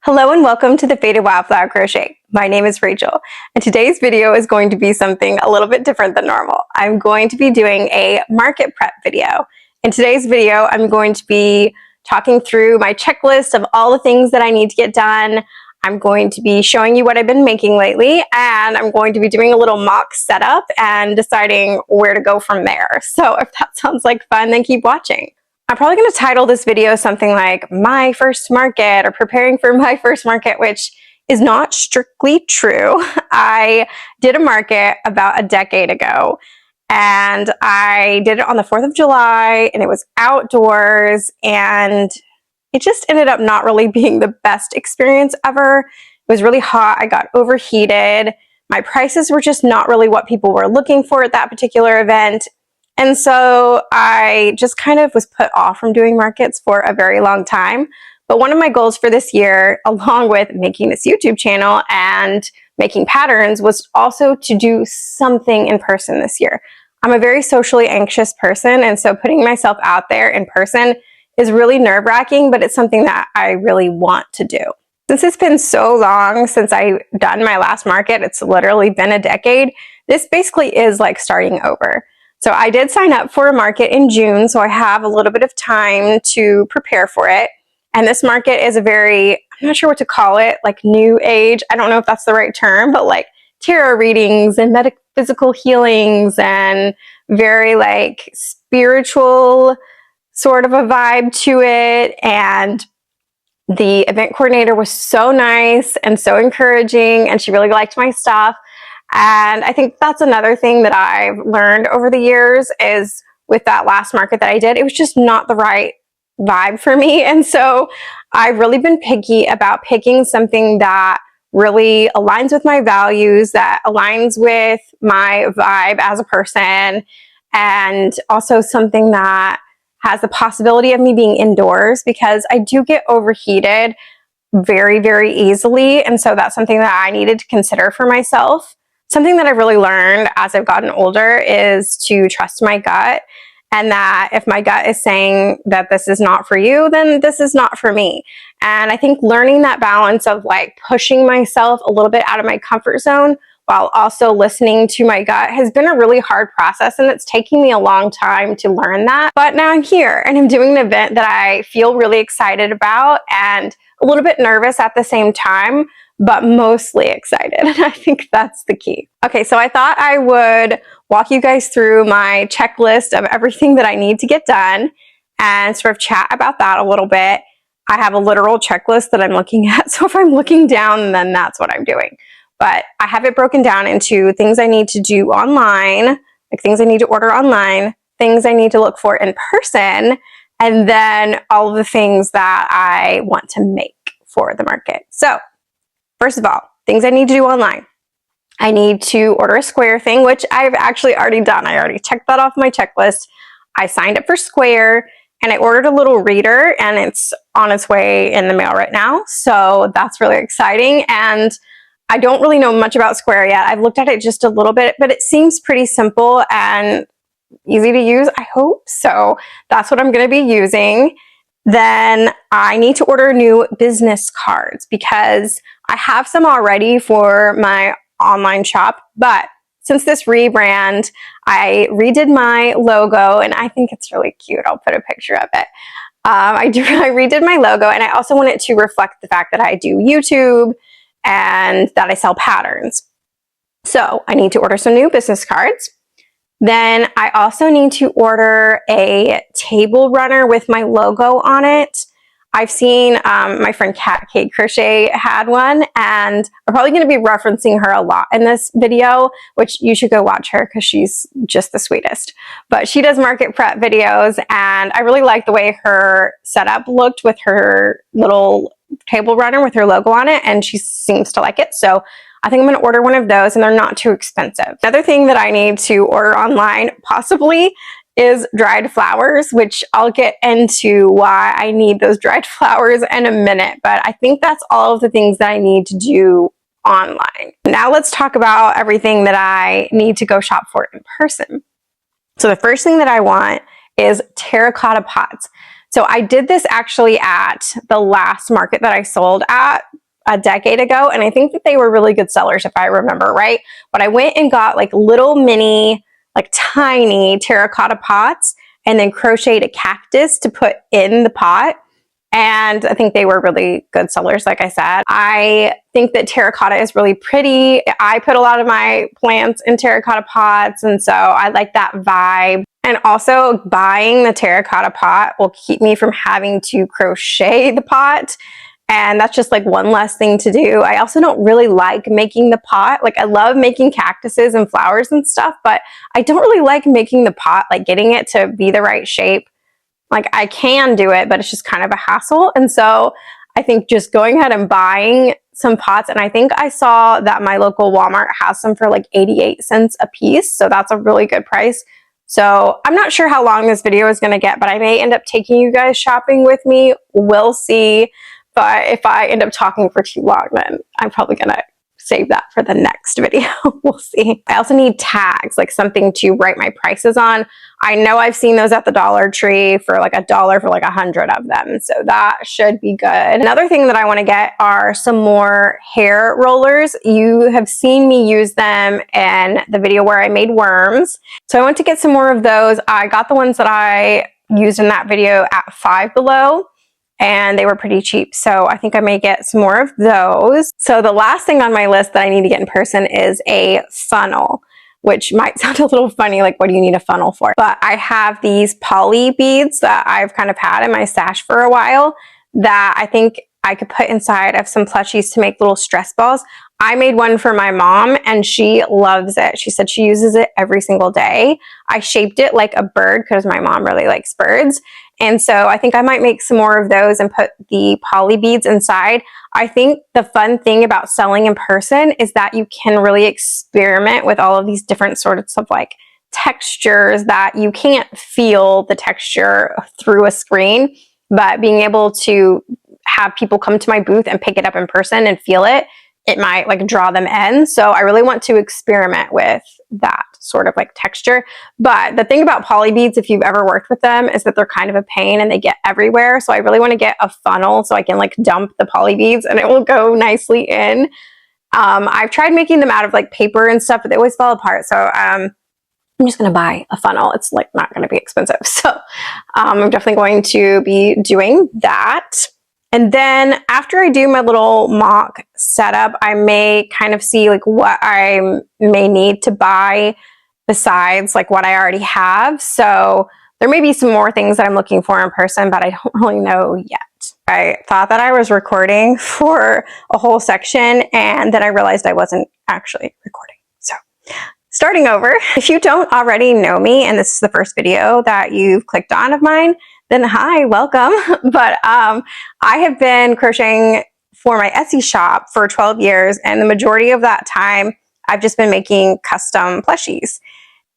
Hello and welcome to the Faded Wildflower Crochet. My name is Rachel, and today's video is going to be something a little bit different than normal. I'm going to be doing a market prep video. In today's video, I'm going to be talking through my checklist of all the things that I need to get done. I'm going to be showing you what I've been making lately, and I'm going to be doing a little mock setup and deciding where to go from there. So if that sounds like fun, then keep watching. I'm probably going to title this video something like my first market or preparing for my first market, which is not strictly true. I did a market about a decade ago, and I did it on the 4th of July, and it was outdoors, and it just ended up not really being the best experience ever. It was really hot. I got overheated. My prices were just not really what people were looking for at that particular event. And so I just kind of was put off from doing markets for a very long time. But one of my goals for this year, along with making this YouTube channel and making patterns, was also to do something in person this year. I'm a very socially anxious person, and so putting myself out there in person is really nerve-wracking, but it's something that I really want to do. Since it's been so long since I've done my last market, it's literally been a decade, this basically is like starting over. So I did sign up for a market in June, so I have a little bit of time to prepare for it. And this market is a very, I'm not sure what to call it, like new age. I don't know if that's the right term, but like tarot readings and metaphysical healings and very like spiritual sort of a vibe to it. And the event coordinator was so nice and so encouraging, and she really liked my stuff. And I think that's another thing that I've learned over the years is with that last market that I did, it was just not the right vibe for me. And so I've really been picky about picking something that really aligns with my values, that aligns with my vibe as a person, and also something that has the possibility of me being indoors, because I do get overheated very, very easily. And so that's something that I needed to consider for myself. Something that I've really learned as I've gotten older is to trust my gut, and that if my gut is saying that this is not for you, then this is not for me. And I think learning that balance of like pushing myself a little bit out of my comfort zone while also listening to my gut has been a really hard process, and it's taking me a long time to learn that. But now I'm here and I'm doing an event that I feel really excited about and a little bit nervous at the same time, but mostly excited. And I think that's the key. Okay, so I thought I would walk you guys through my checklist of everything that I need to get done and sort of chat about that a little bit. I have a literal checklist that I'm looking at, so if I'm looking down, then that's what I'm doing. But I have it broken down into things I need to do online, like things I need to order online, things I need to look for in person, and then all of the things that I want to make for the market. So first of all, things I need to do online. I need to order a Square thing, which I've actually already done. I already checked that off my checklist. I signed up for Square, and I ordered a little reader, and it's on its way in the mail right now. So that's really exciting. And I don't really know much about Square yet. I've looked at it just a little bit, but it seems pretty simple and easy to use, I hope. So that's what I'm going to be using. Then I need to order new business cards because I have some already for my online shop, but since this rebrand, I redid my logo, and I think it's really cute. I'll put a picture of it. I redid my logo, and I also want it to reflect the fact that I do YouTube and that I sell patterns. So I need to order some new business cards. Then I also need to order a table runner with my logo on it. I've seen my friend Kat Kate Crochet had one, and I'm probably going to be referencing her a lot in this video, which you should go watch her because she's just the sweetest. But she does market prep videos, and I really like the way her setup looked with her little table runner with her logo on it, and she seems to like it. So I think I'm going to order one of those, and they're not too expensive. Another thing that I need to order online, possibly, is dried flowers, which I'll get into why I need those dried flowers in a minute. But I think that's all of the things that I need to do online. Now let's talk about everything that I need to go shop for in person. So the first thing that I want is terracotta pots. So I did this actually at the last market that I sold at a decade ago, and I think that they were really good sellers if I remember right. But I went and got like little mini, like tiny terracotta pots, and then crocheted a cactus to put in the pot. And I think they were really good sellers, like I said. I think that terracotta is really pretty. I put a lot of my plants in terracotta pots, and so I like that vibe. And also buying the terracotta pot will keep me from having to crochet the pot. And that's just like one less thing to do. I also don't really like making the pot. Like I love making cactuses and flowers and stuff, but I don't really like making the pot, like getting it to be the right shape. Like I can do it, but it's just kind of a hassle. And so I think just going ahead and buying some pots, and I think I saw that my local Walmart has some for like 88 cents a piece. So that's a really good price. So I'm not sure how long this video is going to get, but I may end up taking you guys shopping with me. We'll see. But if I end up talking for too long, then I'm probably going to save that for the next video. We'll see. I also need tags, like something to write my prices on. I know I've seen those at the Dollar Tree for like $1 for like 100 of them. So that should be good. Another thing that I want to get are some more hair rollers. You have seen me use them in the video where I made worms. So I want to get some more of those. I got the ones that I used in that video at Five Below, and they were pretty cheap. So I think I may get some more of those. So the last thing on my list that I need to get in person is a funnel, which might sound a little funny, like what do you need a funnel for? But I have these poly beads that I've kind of had in my stash for a while that I think I could put inside of some plushies to make little stress balls. I made one for my mom and she loves it. She said she uses it every single day. I shaped it like a bird because my mom really likes birds. And so I think I might make some more of those and put the poly beads inside. I think the fun thing about selling in person is that you can really experiment with all of these different sorts of like textures that you can't feel the texture through a screen, but being able to have people come to my booth and pick it up in person and feel it, it might like draw them in. So I really want to experiment with that sort of like texture. But the thing about poly beads, if you've ever worked with them, is that they're kind of a pain and they get everywhere. So I really want to get a funnel so I can like dump the poly beads and it will go nicely in. I've tried making them out of like paper and stuff, but they always fall apart. So I'm just going to buy a funnel. It's like not going to be expensive. So I'm definitely going to be doing that. And then after I do my little mock setup, I may kind of see like what I may need to buy besides like what I already have. So there may be some more things that I'm looking for in person, but I don't really know yet. I thought that I was recording for a whole section and then I realized I wasn't actually recording. So starting over, if you don't already know me and this is the first video that you've clicked on of mine, then hi, welcome. But I have been crocheting for my Etsy shop for 12 years, and the majority of that time, I've just been making custom plushies.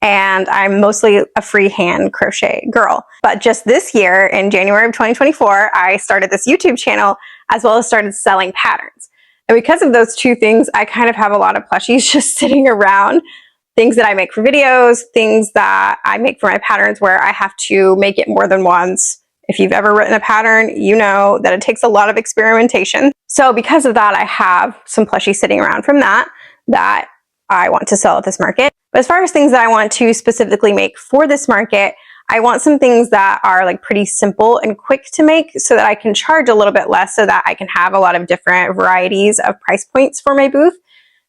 And I'm mostly a freehand crochet girl. But just this year, in January of 2024, I started this YouTube channel, as well as started selling patterns. And because of those two things, I kind of have a lot of plushies just sitting around. Things that I make for videos, things that I make for my patterns where I have to make it more than once. If you've ever written a pattern, you know that it takes a lot of experimentation. So because of that, I have some plushies sitting around from that I want to sell at this market. But as far as things that I want to specifically make for this market, I want some things that are like pretty simple and quick to make so that I can charge a little bit less so that I can have a lot of different varieties of price points for my booth.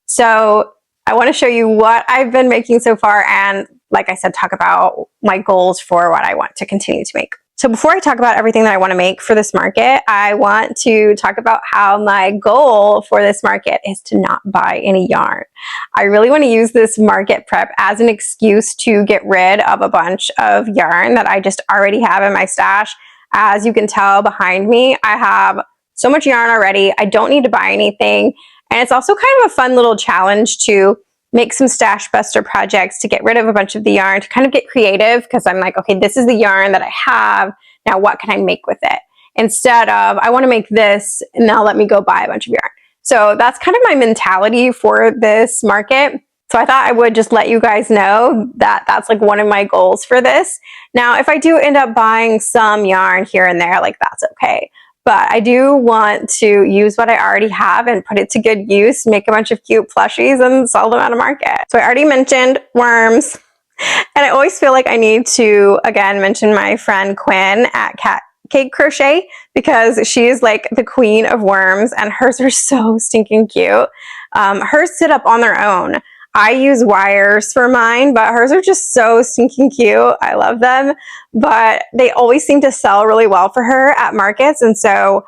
So I want to show you what I've been making so far and, like I said, talk about my goals for what I want to continue to make. So before I talk about everything that I want to make for this market, I want to talk about how my goal for this market is to not buy any yarn. I really want to use this market prep as an excuse to get rid of a bunch of yarn that I just already have in my stash. As you can tell behind me, I have so much yarn already. I don't need to buy anything. And it's also kind of a fun little challenge to make some stash buster projects to get rid of a bunch of the yarn, to kind of get creative, because I'm like, okay, this is the yarn that I have. Now what can I make with it? Instead of, I want to make this, and now let me go buy a bunch of yarn. So that's kind of my mentality for this market. So I thought I would just let you guys know that that's like one of my goals for this. Now, if I do end up buying some yarn here and there, like that's okay. But I do want to use what I already have and put it to good use, make a bunch of cute plushies and sell them at a market. So I already mentioned worms. And I always feel like I need to, again, mention my friend Quinn at Cake Crochet, because she is like the queen of worms and hers are so stinking cute. Hers sit up on their own. I use wires for mine, but hers are just so stinking cute. I love them, but they always seem to sell really well for her at markets. And so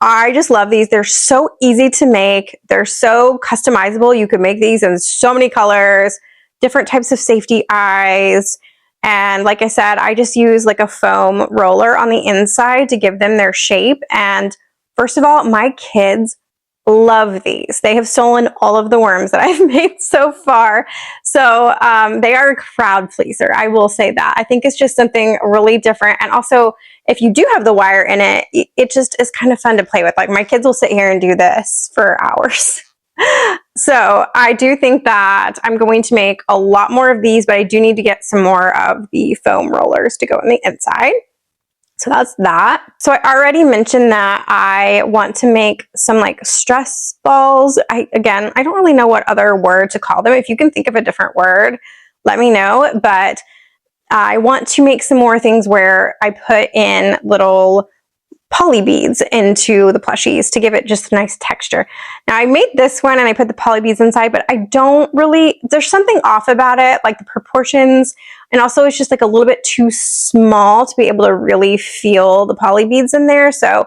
I just love these. They're so easy to make. They're so customizable. You could make these in so many colors, different types of safety eyes. And like I said, I just use like a foam roller on the inside to give them their shape. And first of all, my kids love these. They have stolen all of the worms that I've made so far. So they are a crowd pleaser. I will say that. I think it's just something really different. And also, if you do have the wire in it, it just is kind of fun to play with. Like my kids will sit here and do this for hours. So I do think that I'm going to make a lot more of these, but I do need to get some more of the foam rollers to go on the inside. So that's that. So I already mentioned that I want to make some like stress balls. Again, I don't really know what other word to call them. If you can think of a different word, let me know. But I want to make some more things where I put in little poly beads into the plushies to give it just a nice texture. Now I made this one and I put the poly beads inside, but I don't really, there's something off about it, like the proportions, and also it's just like a little bit too small to be able to really feel the poly beads in there. So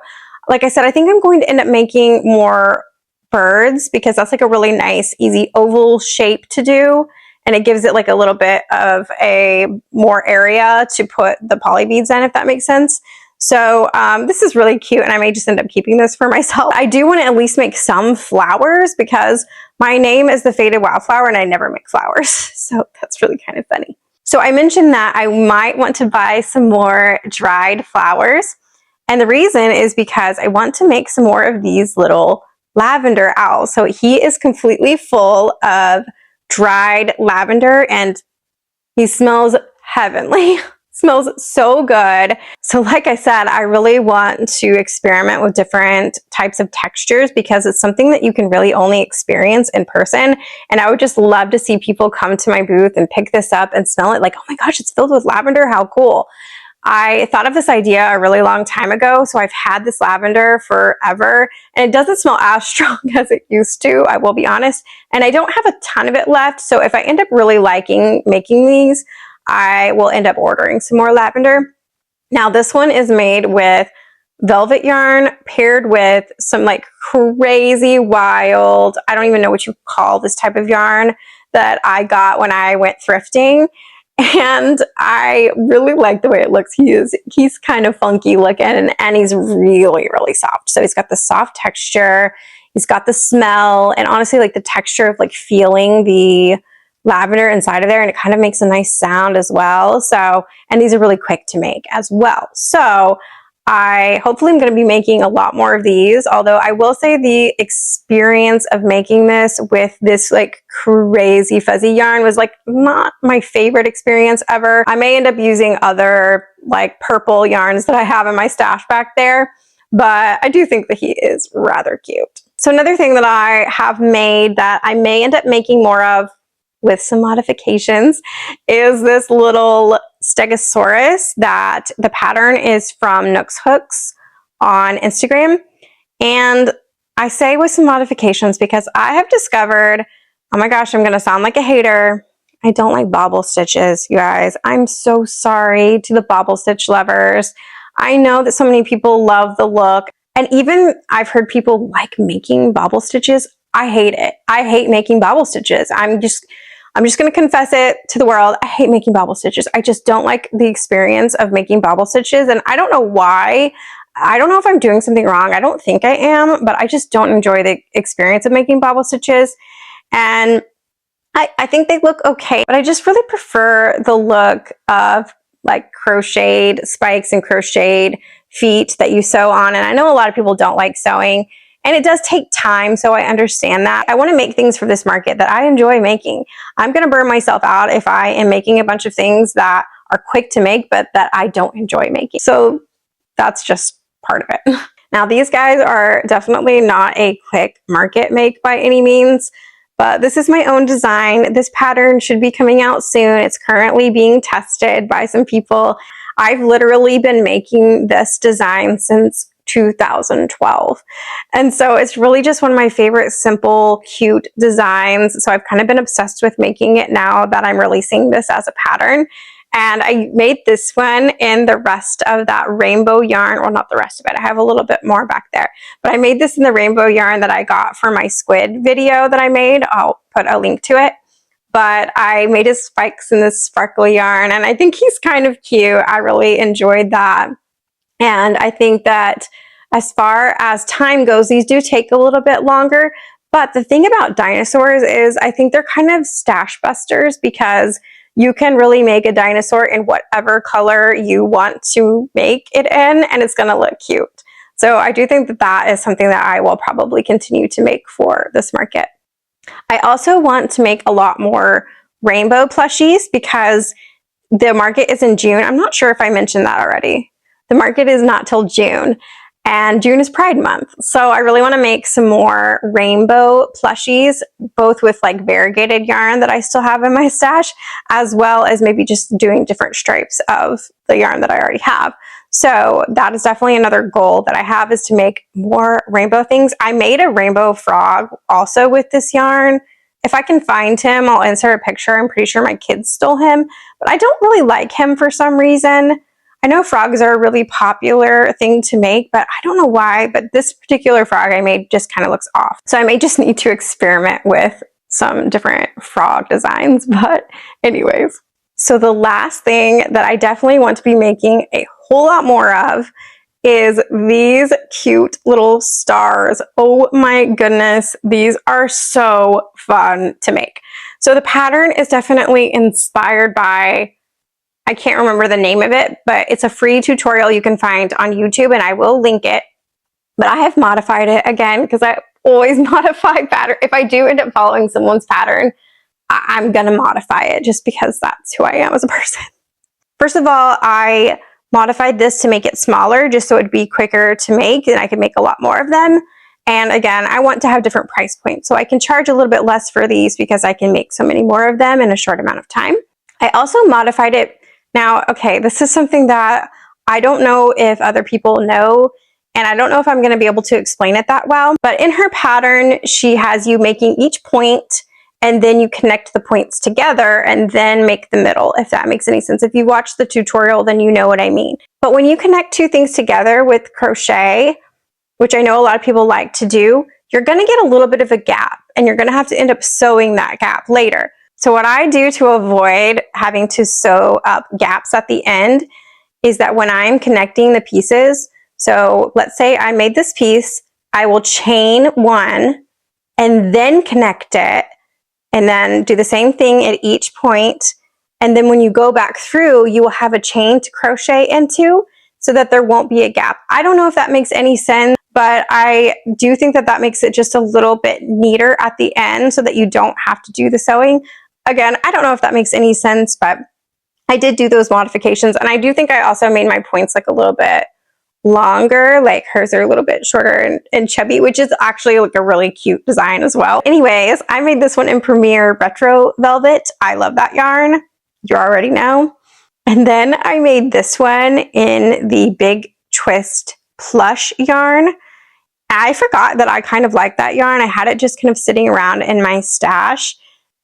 like I said, I think I'm going to end up making more birds because that's like a really nice, easy oval shape to do. And it gives it like a little bit of a more area to put the poly beads in, if that makes sense. So this is really cute and I may just end up keeping this for myself. I do want to at least make some flowers because my name is the Faded Wildflower and I never make flowers. So that's really kind of funny. So I mentioned that I might want to buy some more dried flowers. And the reason is because I want to make some more of these little lavender owls. So he is completely full of dried lavender and he smells heavenly. Smells so good. So like I said, I really want to experiment with different types of textures because it's something that you can really only experience in person. And I would just love to see people come to my booth and pick this up and smell it like, oh my gosh, it's filled with lavender. How cool. I thought of this idea a really long time ago. So I've had this lavender forever and it doesn't smell as strong as it used to, I will be honest. And I don't have a ton of it left. So if I end up really liking making these, I will end up ordering some more lavender. Now this one is made with velvet yarn paired with some like crazy wild, I don't even know what you call this type of yarn that I got when I went thrifting. And I really like the way it looks. He's kind of funky looking and he's really, really soft. So he's got the soft texture, he's got the smell, and honestly like the texture of like feeling the lavender inside of there, and it kind of makes a nice sound as well. So, and these are really quick to make as well. So hopefully I'm going to be making a lot more of these, although I will say the experience of making this with this like crazy fuzzy yarn was like not my favorite experience ever. I may end up using other like purple yarns that I have in my stash back there, but I do think that he is rather cute. So another thing that I have made that I may end up making more of with some modifications is this little stegosaurus that the pattern is from Nooks Hooks on Instagram. And I say with some modifications because I have discovered, oh my gosh, I'm going to sound like a hater. I don't like bobble stitches, you guys. I'm so sorry to the bobble stitch lovers. I know that so many people love the look. And even I've heard people like making bobble stitches. I hate it. I hate making bobble stitches. I'm just going to confess it to the world. I hate making bobble stitches. I just don't like the experience of making bobble stitches. And I don't know why. I don't know if I'm doing something wrong. I don't think I am, but I just don't enjoy the experience of making bobble stitches. And I think they look okay, but I just really prefer the look of like crocheted spikes and crocheted feet that you sew on. And I know a lot of people don't like sewing. And it does take time, so I understand that. I want to make things for this market that I enjoy making. I'm going to burn myself out if I am making a bunch of things that are quick to make, but that I don't enjoy making. So that's just part of it. Now, these guys are definitely not a quick market make by any means, but this is my own design. This pattern should be coming out soon. It's currently being tested by some people. I've literally been making this design since 2012. And so it's really just one of my favorite simple, cute designs. So I've kind of been obsessed with making it now that I'm releasing this as a pattern. And I made this one in the rest of that rainbow yarn. Well, not the rest of it. I have a little bit more back there. But I made this in the rainbow yarn that I got for my squid video that I made. I'll put a link to it. But I made his spikes in this sparkly yarn. And I think he's kind of cute. I really enjoyed that. And I think that as far as time goes, these do take a little bit longer. But the thing about dinosaurs is I think they're kind of stash busters because you can really make a dinosaur in whatever color you want to make it in, and it's going to look cute. So I do think that that is something that I will probably continue to make for this market. I also want to make a lot more rainbow plushies because the market is in June. I'm not sure if I mentioned that already. The market is not till June. And June is Pride Month. So I really want to make some more rainbow plushies, both with like variegated yarn that I still have in my stash, as well as maybe just doing different stripes of the yarn that I already have. So that is definitely another goal that I have, is to make more rainbow things. I made a rainbow frog also with this yarn. If I can find him, I'll insert a picture. I'm pretty sure my kids stole him, but I don't really like him for some reason. I know frogs are a really popular thing to make, but I don't know why, but this particular frog I made just kind of looks off. So I may just need to experiment with some different frog designs, but anyways. So the last thing that I definitely want to be making a whole lot more of is these cute little stars. Oh my goodness, these are so fun to make. So the pattern is definitely inspired by, I can't remember the name of it, but it's a free tutorial you can find on YouTube, and I will link it. But I have modified it again because I always modify pattern. If I do end up following someone's pattern, I'm going to modify it just because that's who I am as a person. First of all, I modified this to make it smaller just so it'd be quicker to make and I could make a lot more of them. And again, I want to have different price points, so I can charge a little bit less for these because I can make so many more of them in a short amount of time. I also modified it. Now, okay, this is something that I don't know if other people know, and I don't know if I'm going to be able to explain it that well, but in her pattern, she has you making each point, and then you connect the points together and then make the middle, if that makes any sense. If you watch the tutorial, then you know what I mean. But when you connect two things together with crochet, which I know a lot of people like to do, you're going to get a little bit of a gap, and you're going to have to end up sewing that gap later. So what I do to avoid having to sew up gaps at the end is that when I'm connecting the pieces, so let's say I made this piece, I will chain one and then connect it, and then do the same thing at each point. And then when you go back through, you will have a chain to crochet into so that there won't be a gap. I don't know if that makes any sense, but I do think that that makes it just a little bit neater at the end so that you don't have to do the sewing. Again, I don't know if that makes any sense, but I did do those modifications. And I do think I also made my points like a little bit longer, like hers are a little bit shorter and chubby, which is actually like a really cute design as well. Anyways, I made this one in Premier Retro Velvet. I love that yarn. You already know. And then I made this one in the Big Twist Plush yarn. I forgot that I kind of like that yarn. I had it just kind of sitting around in my stash.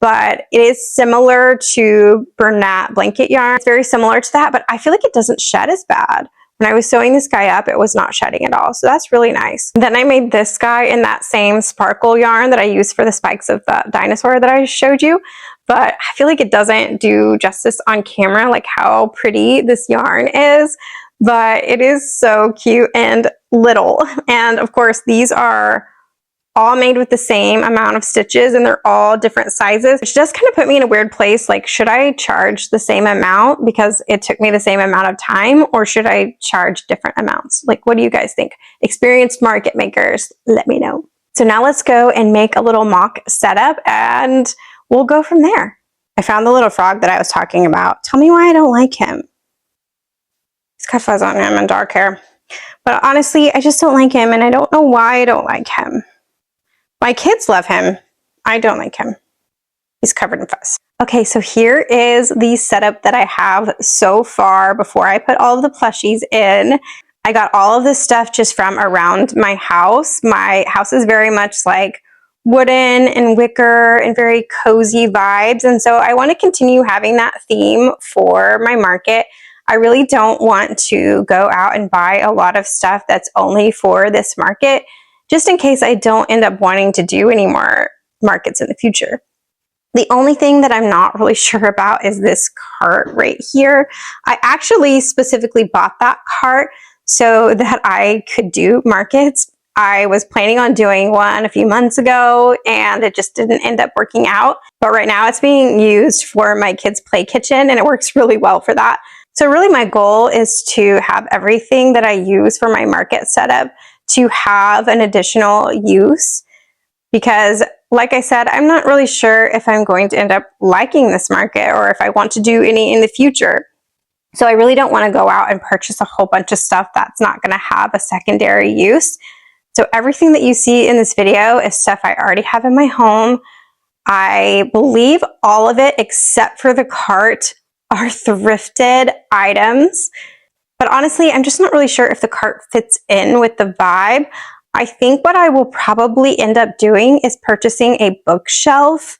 But it is similar to Bernat blanket yarn. It's very similar to that, but I feel like it doesn't shed as bad. When I was sewing this guy up, it was not shedding at all, so that's really nice. Then I made this guy in that same sparkle yarn that I used for the spikes of the dinosaur that I showed you, but I feel like it doesn't do justice on camera, like how pretty this yarn is, but it is so cute and little. And of course, these are all made with the same amount of stitches and they're all different sizes, which does kind of put me in a weird place. Like, should I charge the same amount because it took me the same amount of time, or should I charge different amounts? Like, what do you guys think? Experienced market makers, let me know. So now let's go and make a little mock setup and we'll go from there. I found the little frog that I was talking about. Tell me why I don't like him. He's got fuzz on him and dark hair. But honestly, I just don't like him, and I don't know why I don't like him. My kids love him. I don't like him. He's covered in fuzz. Okay, so here is the setup that I have so far before I put all of the plushies in. I got all of this stuff just from around my house. My house is very much like wooden and wicker and very cozy vibes, and so I want to continue having that theme for my market. I really don't want to go out and buy a lot of stuff that's only for this market, just in case I don't end up wanting to do any more markets in the future. The only thing that I'm not really sure about is this cart right here. I actually specifically bought that cart so that I could do markets. I was planning on doing one a few months ago and it just didn't end up working out. But right now it's being used for my kids' play kitchen and it works really well for that. So really my goal is to have everything that I use for my market setup to have an additional use, because like I said, I'm not really sure if I'm going to end up liking this market or if I want to do any in the future. So I really don't want to go out and purchase a whole bunch of stuff that's not going to have a secondary use. So everything that you see in this video is stuff I already have in my home. I believe all of it except for the cart are thrifted items, but honestly, I'm just not really sure if the cart fits in with the vibe. I think what I will probably end up doing is purchasing a bookshelf,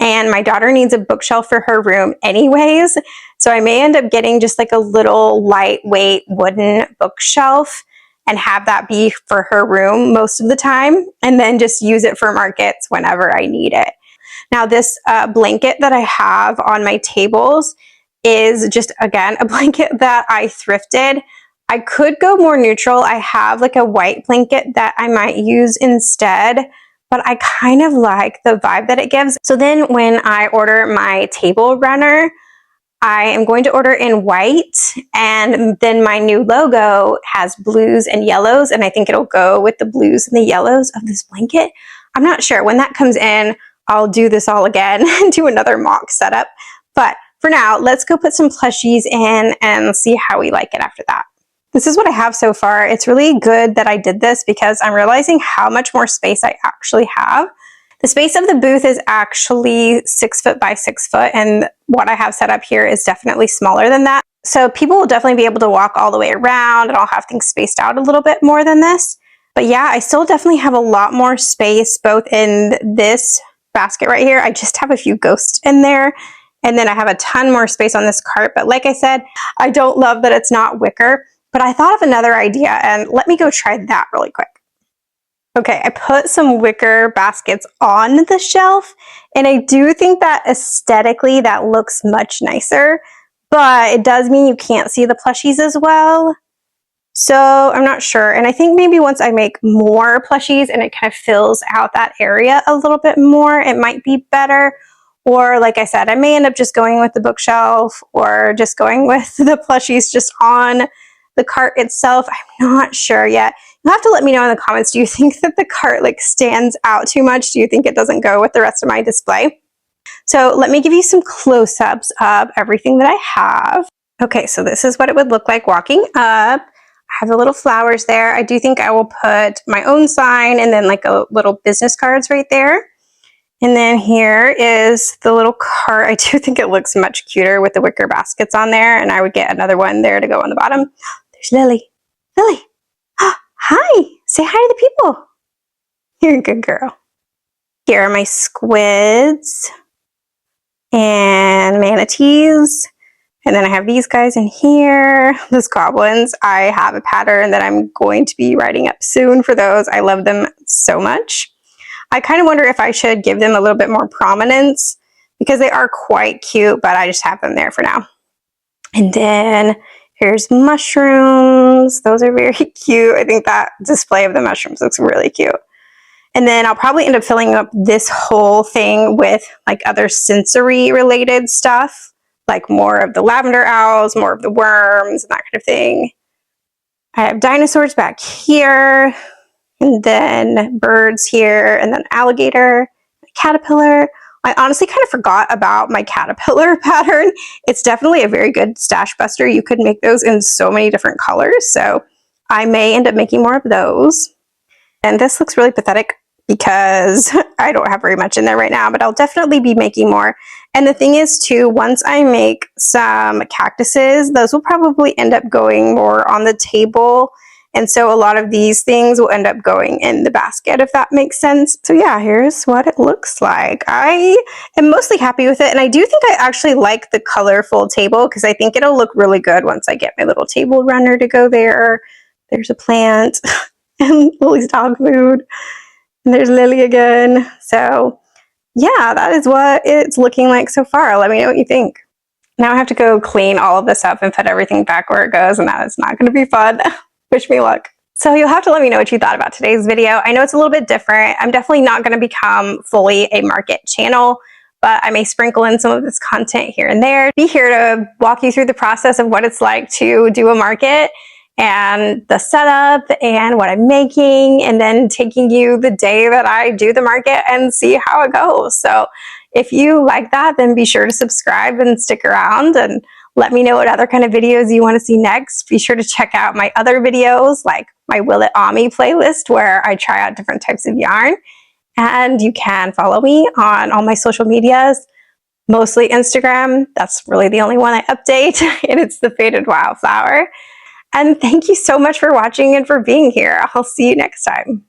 and my daughter needs a bookshelf for her room anyways, so I may end up getting just like a little lightweight wooden bookshelf and have that be for her room most of the time, and then just use it for markets whenever I need it. Now this blanket that I have on my tables is just, again, a blanket that I thrifted. I could go more neutral. I have like a white blanket that I might use instead, but I kind of like the vibe that it gives. So then when I order my table runner, I am going to order in white, and then my new logo has blues and yellows, and I think it'll go with the blues and the yellows of this blanket. I'm not sure. When that comes in, I'll do this all again and do another mock setup. But for now, let's go put some plushies in and see how we like it after that. This is what I have so far. It's really good that I did this because I'm realizing how much more space I actually have. The space of the booth is actually 6 foot by 6 foot, and what I have set up here is definitely smaller than that. So people will definitely be able to walk all the way around, and I'll have things spaced out a little bit more than this. But yeah, I still definitely have a lot more space both in this basket right here. I just have a few ghosts in there. And then I have a ton more space on this cart. But like I said, I don't love that it's not wicker. But I thought of another idea, and let me go try that really quick. Okay, I put some wicker baskets on the shelf, and I do think that aesthetically that looks much nicer, but it does mean you can't see the plushies as well. So I'm not sure, and I think maybe once I make more plushies and it kind of fills out that area a little bit more, it might be better. Or like I said, I may end up just going with the bookshelf or just going with the plushies just on the cart itself. I'm not sure yet. You'll have to let me know in the comments. Do you think that the cart like stands out too much? Do you think it doesn't go with the rest of my display? So let me give you some close-ups of everything that I have. Okay, so this is what it would look like walking up. I have the little flowers there. I do think I will put my own sign and then like a little business cards right there. And then here is the little cart. I do think it looks much cuter with the wicker baskets on there, and I would get another one there to go on the bottom. There's Lily. Lily, hi, say hi to the people. You're a good girl. Here are my squids and manatees. And then I have these guys in here, those goblins. I have a pattern that I'm going to be writing up soon for those. I love them so much. I kind of wonder if I should give them a little bit more prominence because they are quite cute, but I just have them there for now. And then here's mushrooms. Those are very cute. I think that display of the mushrooms looks really cute. And then I'll probably end up filling up this whole thing with like other sensory related stuff, like more of the lavender owls, more of the worms, and that kind of thing. I have dinosaurs back here, and then birds here, and then alligator, caterpillar. I honestly kind of forgot about my caterpillar pattern. It's definitely a very good stash buster. You could make those in so many different colors, so I may end up making more of those. And this looks really pathetic because I don't have very much in there right now, but I'll definitely be making more. And the thing is too, once I make some cactuses, those will probably end up going more on the table. And so a lot of these things will end up going in the basket, if that makes sense. So yeah, here's what it looks like. I am mostly happy with it. And I do think I actually like the colorful table because I think it'll look really good once I get my little table runner to go there. There's a plant and Lily's dog food. And there's Lily again. So yeah, that is what it's looking like so far. Let me know what you think. Now I have to go clean all of this up and put everything back where it goes, and that is not going to be fun. Wish me luck. So you'll have to let me know what you thought about today's video. I know it's a little bit different. I'm definitely not going to become fully a market channel, but I may sprinkle in some of this content here and there. Be here to walk you through the process of what it's like to do a market and the setup and what I'm making, and then taking you the day that I do the market and see how it goes. So if you like that, then be sure to subscribe and stick around and let me know what other kind of videos you want to see next. Be sure to check out my other videos, like my Will It Ami playlist, where I try out different types of yarn. And you can follow me on all my social medias, mostly Instagram. That's really the only one I update, and it's the Faded Wildflower. And thank you so much for watching and for being here. I'll see you next time.